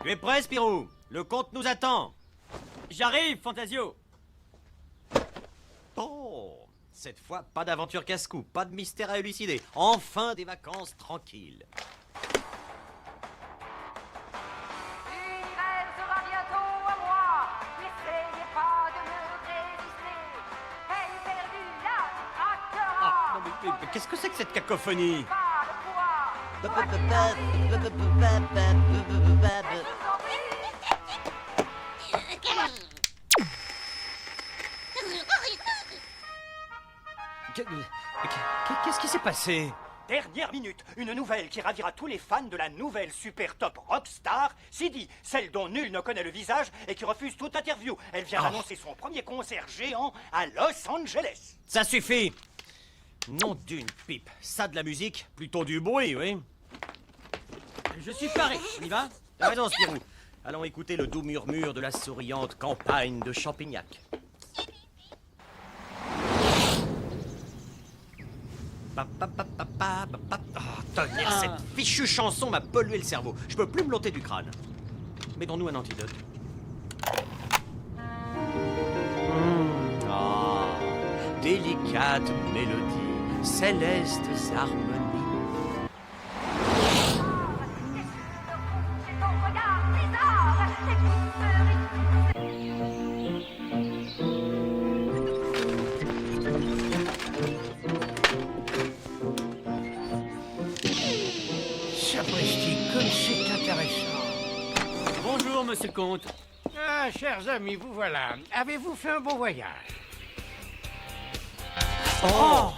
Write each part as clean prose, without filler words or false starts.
Tu es prêt, Spirou? Le comte nous attend. J'arrive, Fantasio. Oh, cette fois, pas d'aventure casse-cou, pas de mystère à élucider. Enfin, des vacances tranquilles. L'hiver sera bientôt à moi. N'essayez pas de me résister. Peine perdue, là, craquera. Ah, non, mais qu'est-ce que c'est que cette cacophonie? Pas le poids. Bah, Quoi bah, qu'il bah, arrive, bah, bah, bah, bah, bah, bah, bah. je vous en prie. Qu'est-ce qui s'est passé? Dernière minute, une nouvelle qui ravira tous les fans de la nouvelle super top rockstar, Sidi, celle dont nul ne connaît le visage et qui refuse toute interview. Elle vient d'annoncer son premier concert géant à Los Angeles. Ça suffit! Nom d'une pipe. Ça de la musique, plutôt du bruit, oui. Je suis paré. On y va? T'as raison, Spirou. Allons écouter le doux murmure de la souriante campagne de Champignac. Oh, tonnerre, cette fichue chanson m'a pollué le cerveau. Je peux plus me l'ôter du crâne. Mettons-nous un antidote. Ah, délicate mélodie, célestes harmonies. C'est ton regard bizarre. Sapristi, comme c'est intéressant. Bonjour, monsieur le comte. Ah, chers amis, vous voilà. Avez-vous fait un bon voyage? Oh!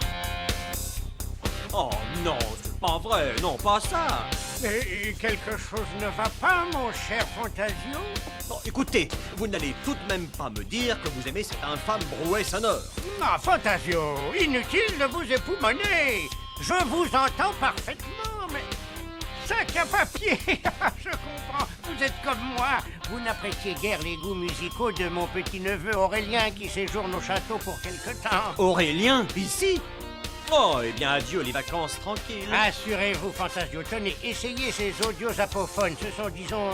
Oh non, c'est pas vrai, non, pas ça. Mais quelque chose ne va pas, mon cher Fantasio? Bon, écoutez, vous n'allez tout de même pas me dire que vous aimez cet infâme brouet sonore. Ah, Fantasio, inutile de vous époumoner. Je vous entends parfaitement, mais... Sac à papier. Je comprends, vous êtes comme moi. Vous n'appréciez guère les goûts musicaux de mon petit-neveu Aurélien qui séjourne au château pour quelque temps. Aurélien, ici? Oh, eh bien, adieu les vacances tranquilles. Assurez-vous, Fantasio, tenez, essayez ces audios apophones. Ce sont, disons,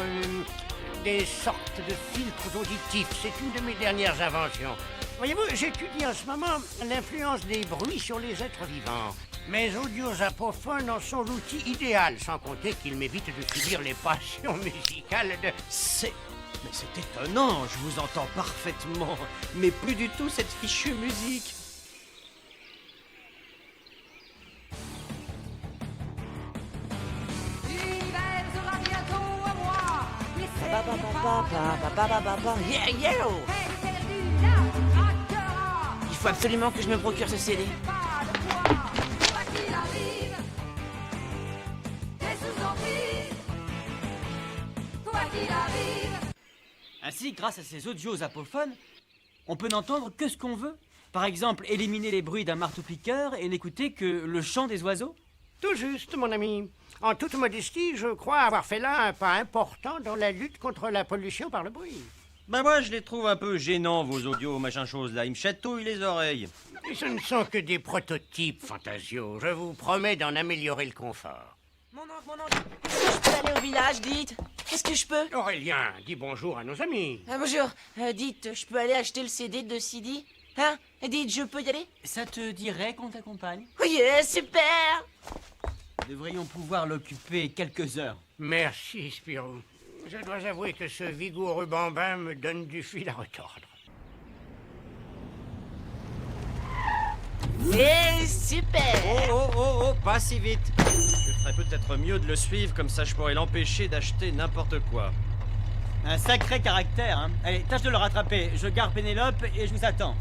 des sortes de filtres auditifs. C'est une de mes dernières inventions. Voyez-vous, j'étudie en ce moment l'influence des bruits sur les êtres vivants. Mes audios apophones en sont l'outil idéal, sans compter qu'ils m'évitent de subir les passions musicales de... Mais c'est étonnant, je vous entends parfaitement. Mais plus du tout cette fichue musique. L'hiver sera bientôt à moi. N'essayez pas de Yeah, yeah! peine perdue, là, craquera. Il faut absolument que je me procure ce CD. Pas le poids. Quoi qu'il arrive, et sous emprise. Quoi qu'il arrive. Ainsi, grâce à ces audios apophones, on peut n'entendre que ce qu'on veut. Par exemple, éliminer les bruits d'un marteau-piqueur et n'écouter que le chant des oiseaux. Tout juste, mon ami. En toute modestie, je crois avoir fait là un pas important dans la lutte contre la pollution par le bruit. Ben moi, je les trouve un peu gênants, vos audios, machin chose là. Ils me chatouillent les oreilles. Et ce ne sont que des prototypes, Fantasio. Je vous promets d'en améliorer le confort. Mon oncle, est-ce que je peux aller au village, dites? Est-ce que je peux? Aurélien, dis bonjour à nos amis. Ah, bonjour, dites, je peux aller acheter le CD de Sidi? Hein? Dites, je peux y aller? Ça te dirait qu'on t'accompagne? Oui, super! Nous devrions pouvoir l'occuper quelques heures. Merci, Spirou. Je dois avouer que ce vigoureux bambin me donne du fil à retordre. Et super! Oh, pas si vite. Je ferais peut-être mieux de le suivre, comme ça je pourrais l'empêcher d'acheter n'importe quoi. Un sacré caractère, hein. Allez, tâche de le rattraper. Je garde Pénélope et je vous attends.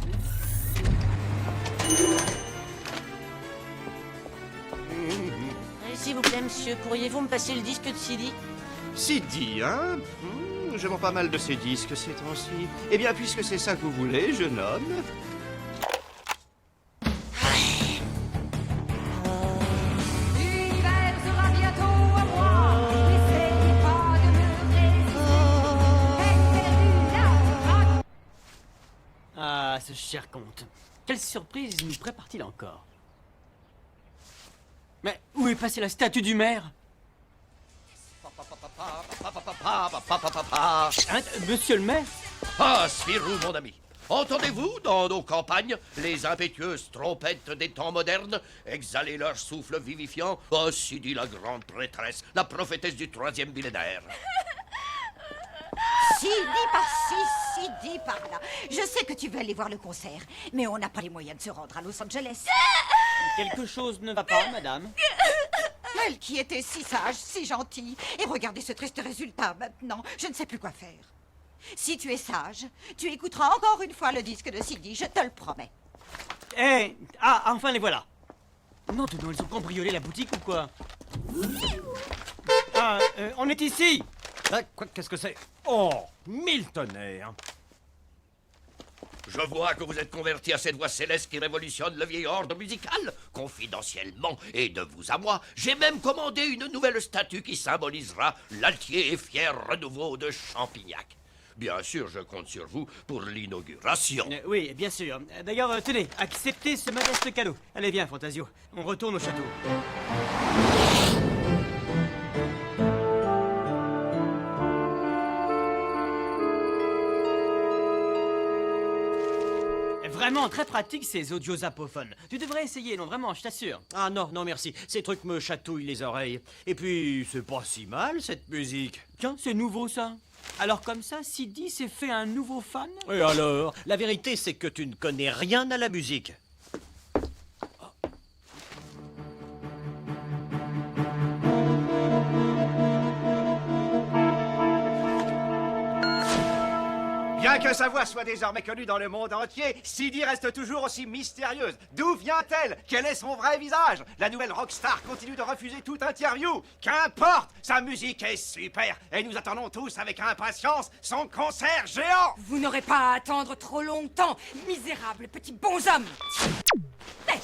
S'il vous plaît, monsieur, pourriez-vous me passer le disque de Sidi? Sidi, hein? Je vends pas mal de ces disques ces temps-ci. Eh bien, puisque c'est ça que vous voulez, jeune homme... L'hiver sera bientôt à moi. N'essayez pas de me résister. Peine perdue, là, Ah, ce cher comte. Quelle surprise nous prépare-t-il encore? Mais où est passée la statue du maire? Hein, monsieur le maire? Ah, Spirou, mon ami. Entendez-vous, dans nos campagnes, les impétueuses trompettes des temps modernes exhaler leur souffle vivifiant? Ainsi dit la grande prêtresse, la prophétesse du 3e millénaire. Si dit par-ci, si dit par-là. Je sais que tu veux aller voir le concert, mais on n'a pas les moyens de se rendre à Los Angeles. Quelque chose ne va pas, madame? Elle qui était si sage, si gentille, et regardez ce triste résultat maintenant. Je ne sais plus quoi faire. Si tu es sage, tu écouteras encore une fois le disque de Sidi, je te le promets. Eh, ah, enfin les voilà. Non, tout ils ont cambriolé la boutique ou quoi? Ah, on est ici. Ah, quoi, qu'est-ce que c'est? Oh, mille tonnerres! Je vois que vous êtes converti à cette voix céleste qui révolutionne le vieil ordre musical. Confidentiellement, et de vous à moi, j'ai même commandé une nouvelle statue qui symbolisera l'altier et fier renouveau de Champignac. Bien sûr, je compte sur vous pour l'inauguration. Oui, bien sûr. D'ailleurs, tenez, acceptez ce modeste cadeau. Allez, viens, Fantasio. On retourne au château. Vraiment très pratique ces audios apophones. Tu devrais essayer, non vraiment, je t'assure. Ah non, non merci, ces trucs me chatouillent les oreilles. Et puis, c'est pas si mal cette musique. Tiens, c'est nouveau ça. Alors comme ça, Sidi s'est fait un nouveau fan? Et alors? La vérité, c'est que tu ne connais rien à la musique. Bien que sa voix soit désormais connue dans le monde entier, Sidi reste toujours aussi mystérieuse. D'où vient-elle? Quel est son vrai visage? La nouvelle rockstar continue de refuser toute interview. Qu'importe, sa musique est super et nous attendons tous avec impatience son concert géant. Vous n'aurez pas à attendre trop longtemps, misérable petit bonhomme. Hé,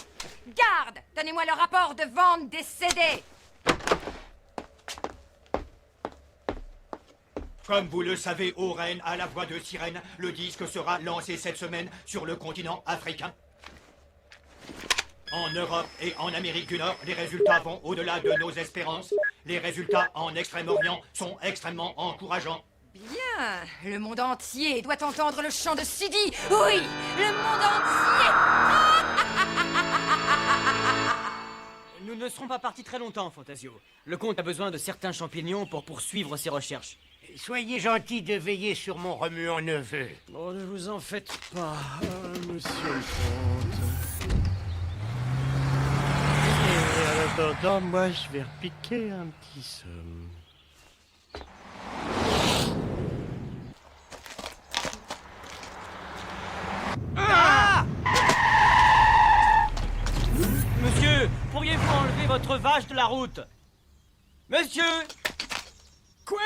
garde, donnez-moi le rapport de vente des CD. Comme vous le savez, ô reine, à la voix de sirène, le disque sera lancé cette semaine sur le continent africain. En Europe et en Amérique du Nord, les résultats vont au-delà de nos espérances. Les résultats en Extrême-Orient sont extrêmement encourageants. Bien, le monde entier doit entendre le chant de Sidi. Oui, le monde entier. Nous ne serons pas partis très longtemps, Fantasio. Le comte a besoin de certains champignons pour poursuivre ses recherches. Soyez gentil de veiller sur mon remuant neveu. Oh, ne vous en faites pas, monsieur le comte. Et en attendant, moi, je vais repiquer un petit somme. Ah! Monsieur, pourriez-vous enlever votre vache de la route? Monsieur! Quoi?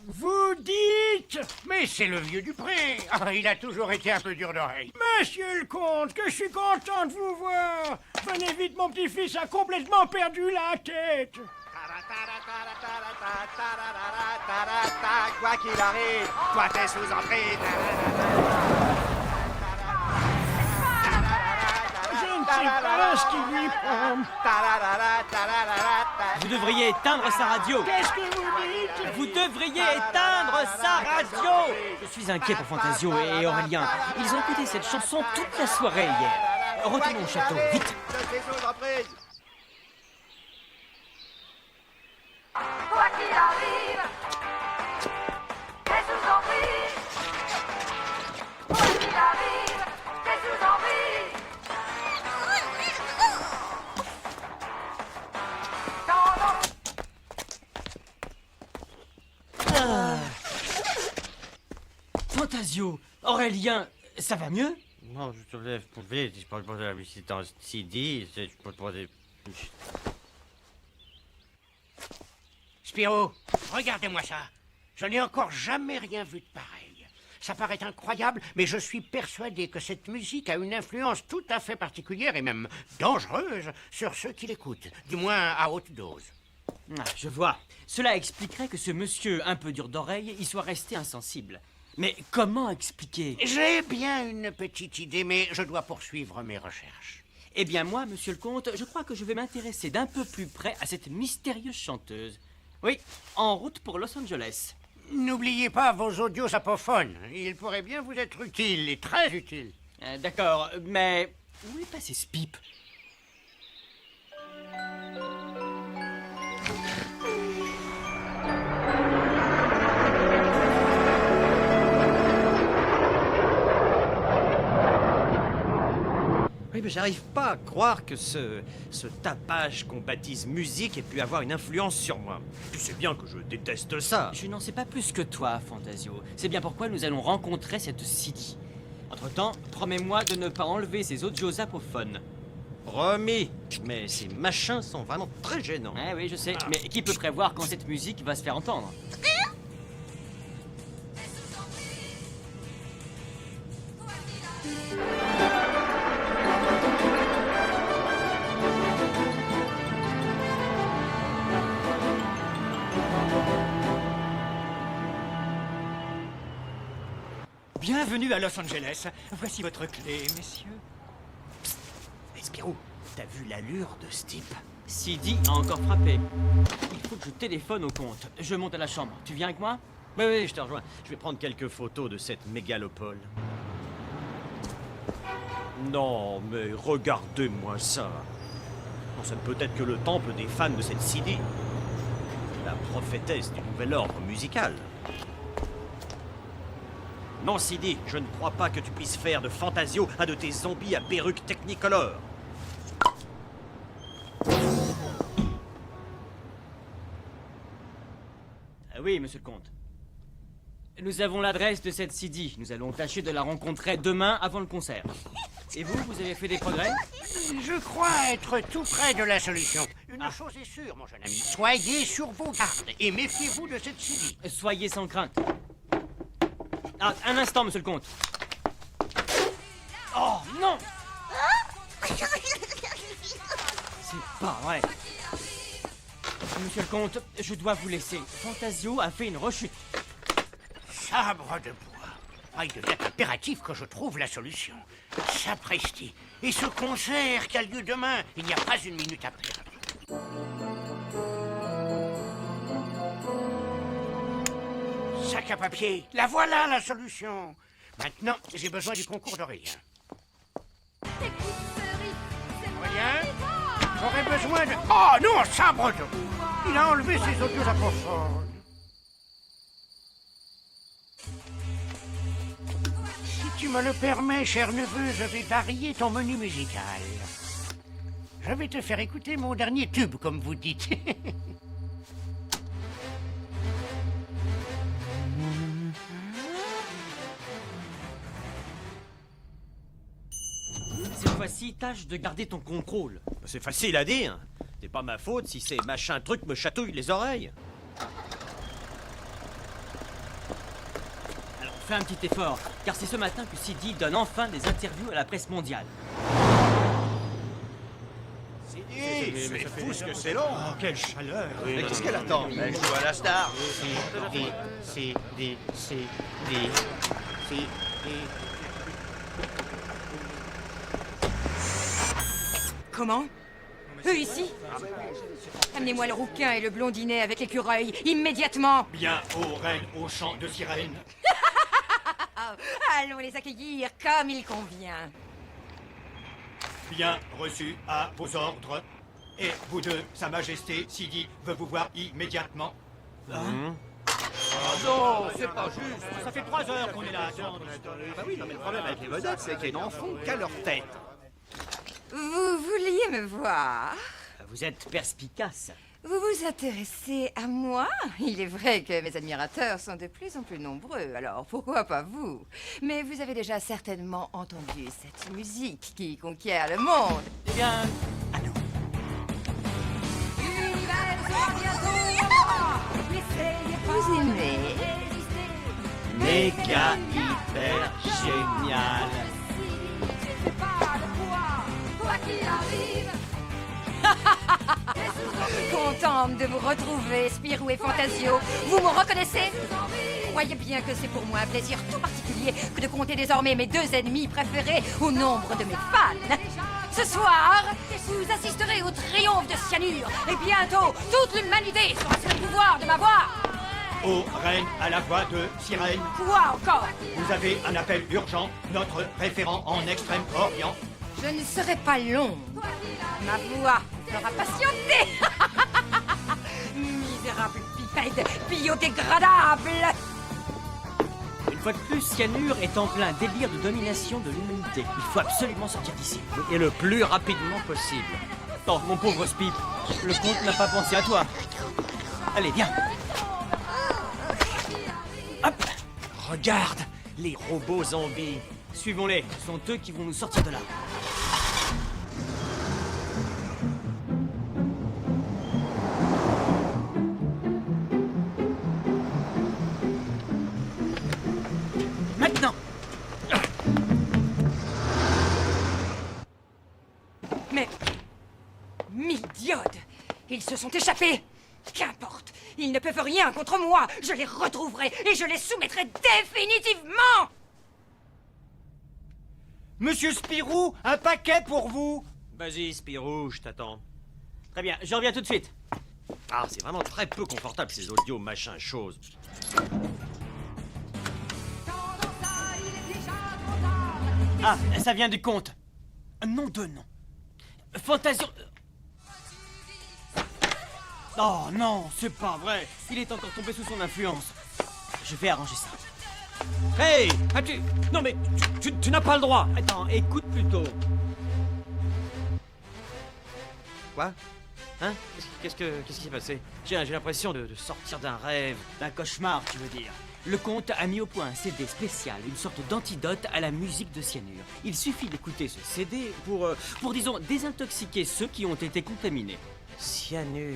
Vous dites? Mais c'est le vieux Dupré. Ah, il a toujours été un peu dur d'oreille. Monsieur le comte, que je suis content de vous voir. Venez vite, mon petit-fils a complètement perdu la tête. Quoi qu'il arrive, toi t'es sous emprise. Je ne sais pas ce qui lui prend. Vous devriez éteindre sa radio. Qu'est-ce que vous dites? Vous devriez éteindre sa radio. Je suis inquiet pour Fantasio et Aurélien. Ils ont écouté cette chanson toute la soirée hier. Retournons au château, vite. Je t'ai sous emprise. Quoi qu'il arrive, t'es sous emprise. Quoi qu'il arrive, t'es sous emprise. Fantasio, Aurélien, ça va mieux? Non, je te lève pour vite, je parle pas de la musique dans CD, je peux pas des... Spiro, regardez-moi ça. Je n'ai encore jamais rien vu de pareil. Ça paraît incroyable, mais je suis persuadé que cette musique a une influence tout à fait particulière et même dangereuse sur ceux qui l'écoutent, du moins à haute dose. Ah, je vois. Cela expliquerait que ce monsieur un peu dur d'oreille y soit resté insensible. Mais comment expliquer? J'ai bien une petite idée, mais je dois poursuivre mes recherches. Eh bien moi, monsieur le comte, je crois que je vais m'intéresser d'un peu plus près à cette mystérieuse chanteuse. Oui, en route pour Los Angeles. N'oubliez pas vos audios apophones. Ils pourraient bien vous être utiles, et très utiles. D'accord, mais où est passé ce pipe? Oui, mais j'arrive pas à croire que ce tapage qu'on baptise musique ait pu avoir une influence sur moi. Tu sais bien que je déteste ça. Je n'en sais pas plus que toi, Fantasio. C'est bien pourquoi nous allons rencontrer cette Cidi. Entre-temps, promets-moi de ne pas enlever ces audios apophones. Promis. Mais ces machins sont vraiment très gênants. Eh oui, je sais. Mais qui peut prévoir quand cette musique va se faire entendre? Bienvenue à Los Angeles. Voici votre clé, messieurs. Hey, Spirou, t'as vu l'allure de ce type? Cidi a encore frappé. Il faut que je téléphone au comte. Je monte à la chambre. Tu viens avec moi? Oui, je te rejoins. Je vais prendre quelques photos de cette mégalopole. Non, mais regardez-moi ça. Non, c'est peut-être que le temple des fans de cette Cidi. La prophétesse du nouvel ordre musical. Non, Cidi, je ne crois pas que tu puisses faire de Fantasio un de tes zombies à perruque technicolor. Oui, monsieur le comte. Nous avons l'adresse de cette Cidi. Nous allons tâcher de la rencontrer demain avant le concert. Et vous avez fait des progrès? Je crois être tout près de la solution. Une chose est sûre, mon jeune ami. Soyez sur vos gardes et méfiez-vous de cette Cidi. Soyez sans crainte. Ah, un instant, monsieur le comte. Oh, non! C'est pas vrai. Monsieur le comte, je dois vous laisser. Fantasio a fait une rechute. Sabre de bois. Il devient impératif que je trouve la solution. Sapristi. Et ce concert qui a lieu demain, il n'y a pas une minute à perdre. Sac à papier, la voilà la solution. Maintenant, j'ai besoin du concours d'Aurélien. Aurélien, j'aurais besoin de... Oh non, sabre de bois. Il a enlevé ses audios apophones. Si tu me le permets, cher neveu, je vais varier ton menu musical. Je vais te faire écouter mon dernier tube, comme vous dites. Cette fois-ci, tâche de garder ton contrôle. C'est facile à dire. C'est pas ma faute si ces machins trucs me chatouillent les oreilles. Alors, fais un petit effort, car c'est ce matin que Cidi donne enfin des interviews à la presse mondiale. C'est fou ce que c'est long. Oh, quelle chaleur. Mais qu'est-ce qu'elle attend? Elle joue à la star. Comment? Eux ici? Amenez-moi le rouquin et le blondinet avec l'écureuil, immédiatement! Bien au règne au chant de sirène. Allons les accueillir comme il convient. Bien reçu à vos ordres. Et vous deux, Sa Majesté Cidi veut vous voir immédiatement. Hein? Non, c'est pas juste. Ça fait 3 heures qu'on est là à attendre. Bah oui, non, mais le problème avec les vedettes, c'est qu'ils n'en font qu'à leur tête. Vous vouliez me voir? Vous êtes perspicace. Vous vous intéressez à moi? Il est vrai que mes admirateurs sont de plus en plus nombreux, alors pourquoi pas vous? Mais vous avez déjà certainement entendu cette musique qui conquiert le monde. Eh bien, à nous. Vous aimez? Méga, hyper, génial. Contente de vous retrouver, Spirou et Fantasio. Vous me reconnaissez? Croyez bien que c'est pour moi un plaisir tout particulier que de compter désormais mes 2 ennemis préférés au nombre de mes fans. Ce soir, vous assisterez au triomphe de Cyanure et bientôt toute l'humanité sera sous le pouvoir de ma voix. Ô reine à la voix de sirène, Quoi encore? vous avez un appel urgent, notre référent en Extrême-Orient. Je ne serai pas longue. Ma voix fera patienter. Misérable bipède, biodégradable. Une fois de plus, Cyanure est en plein délire de domination de l'humanité. Il faut absolument sortir d'ici. Et le plus rapidement possible. Oh, mon pauvre Spip, le comte n'a pas pensé à toi. Allez, viens. Hop. Regarde, les robots zombies. Suivons-les, ce sont eux qui vont nous sortir de là. Maintenant. Mais... mille diodes! Ils se sont échappés! Qu'importe! Ils ne peuvent rien contre moi! Je les retrouverai et je les soumettrai définitivement! Monsieur Spirou, un paquet pour vous. Vas-y, Spirou, je t'attends. Très bien, je reviens tout de suite. Ah, c'est vraiment très peu confortable ces audios machin chose. Ah, ça vient du comte. Nom de nom. Fantasio... Oh non, c'est pas vrai. Il est encore tombé sous son influence. Je vais arranger ça. Hey, as-tu... Non mais, tu n'as pas le droit. Attends, écoute plutôt. Quoi? Hein? Qu'est-ce qui s'est passé? J'ai l'impression de sortir d'un rêve. D'un cauchemar, tu veux dire. Le comte a mis au point un CD spécial, une sorte d'antidote à la musique de Cyanure. Il suffit d'écouter ce CD pour disons, désintoxiquer ceux qui ont été contaminés. Cyanure.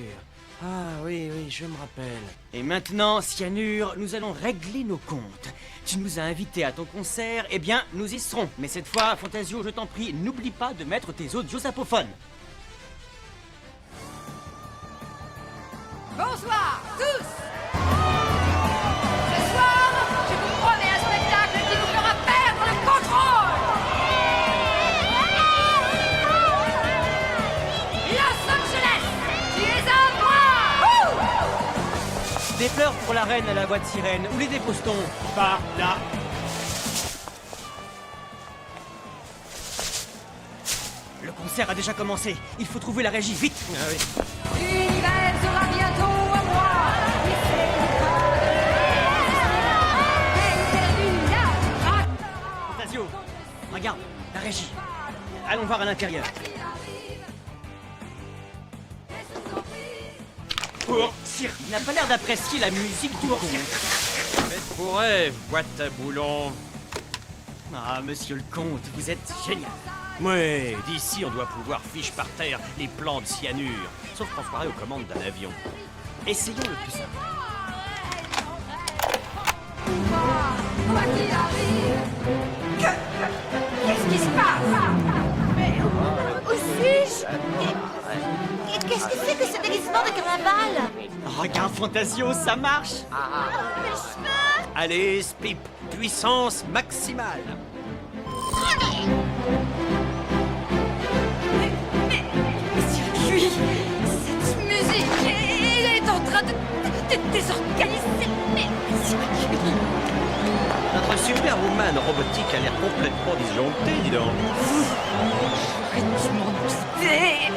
Ah oui, je me rappelle. Et maintenant, Cyanure, nous allons régler nos comptes. Tu nous as invités à ton concert, eh bien, nous y serons. Mais cette fois, Fantasio, je t'en prie, n'oublie pas de mettre tes audios apophones. Bonsoir, tous! Ce soir, je vous promets un spectacle qui vous fera perdre le contrôle! Los Angeles, tu es à moi! Des fleurs pour la reine à la voix de sirène. Où les dépose-t-on? Par là. Le concert a déjà commencé. Il faut trouver la régie, vite. Ah oui. L'univers sera bientôt à moi! Et c'est perdu là! Fantasio, regarde, la régie. Allons voir à l'intérieur. Pour Il n'a pas l'air d'apprécier la musique du comte. Mais pourrais, boîte à boulons. Ah, monsieur le comte, vous êtes génial. Ouais, d'ici on doit pouvoir fiche par terre les plans de cyanure. Sauf qu'on se croirait aux commandes d'un avion. Essayons le plus simple. Quoi qu'il arrive! Qu'est-ce qui se passe? Aussi, qu'est-ce que c'est que ce déguisement de carnaval? Regarde, Fantasio, ça marche. Mes cheveux! Allez, Spip, puissance maximale. Circuit! Cette musique est en train de désorganiser mes circuits! Notre superwoman robotique a l'air complètement disjonctée, dis donc. J'aurais dû m'en douter!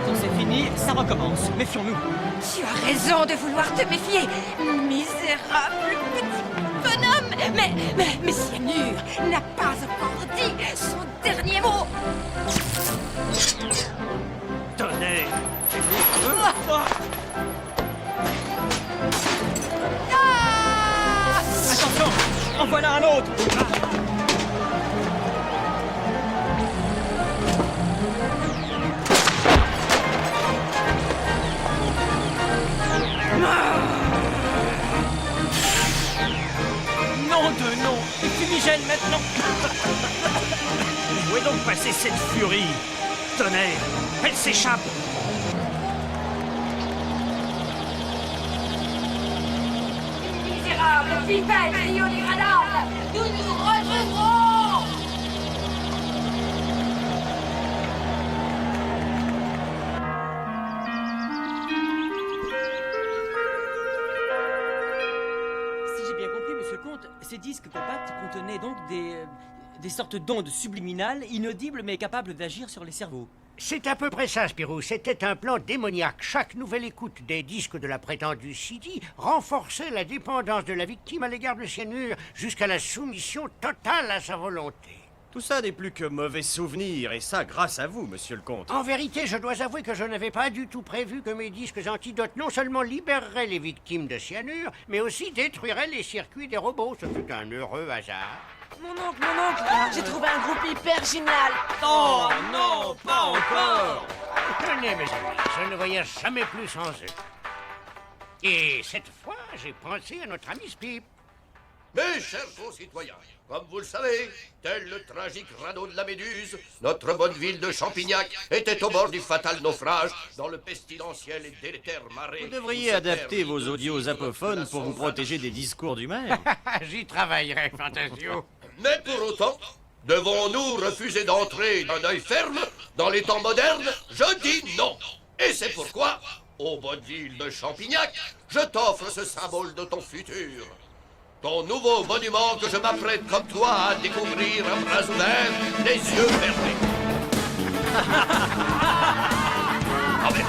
Quand c'est fini, ça recommence. Méfions-nous. Tu as raison de vouloir te méfier, misérable petit bonhomme! Mais Cyanure n'a pas encore dit son dernier mot! Tenez. Ah! Attention, en voilà un autre. Nom de nom, et fumigène maintenant. Où est donc passée cette furie? Tonnerre, elle s'échappe. Misérable pipette biodégradable! Nous nous retrouverons! Ces disques compacts contenaient donc des sortes d'ondes subliminales, inaudibles mais capables d'agir sur les cerveaux. C'est à peu près ça, Spirou. C'était un plan démoniaque. Chaque nouvelle écoute des disques de la prétendue CD renforçait la dépendance de la victime à l'égard de Cyanure jusqu'à la soumission totale à sa volonté. Tout ça n'est plus que mauvais souvenirs, et ça grâce à vous, monsieur le comte. En vérité, je dois avouer que je n'avais pas du tout prévu que mes disques antidotes non seulement libéreraient les victimes de Cyanure, mais aussi détruiraient les circuits des robots. Ce fut un heureux hasard. Mon oncle, j'ai trouvé un groupe hyper génial. Oh non, pas encore! Tenez, mes amis, je ne voyage jamais plus sans eux. Et cette fois, j'ai pensé à notre ami Spip. Mes chers concitoyens, comme vous le savez, tel le tragique radeau de la Méduse, notre bonne ville de Champignac était au bord du fatal naufrage dans le pestilentiel et délétère marais. Vous devriez adapter vos audios apophones pour vous protéger des discours du maire. J'y travaillerai, Fantasio. Mais pour autant, devons-nous refuser d'entrer d'un œil ferme dans les temps modernes? Je dis non. Et c'est pourquoi, ô bonne ville de Champignac, je t'offre ce symbole de ton futur. Ton nouveau monument que je m'apprête comme toi à découvrir à bras ouverts, les yeux fermés. Ah, mais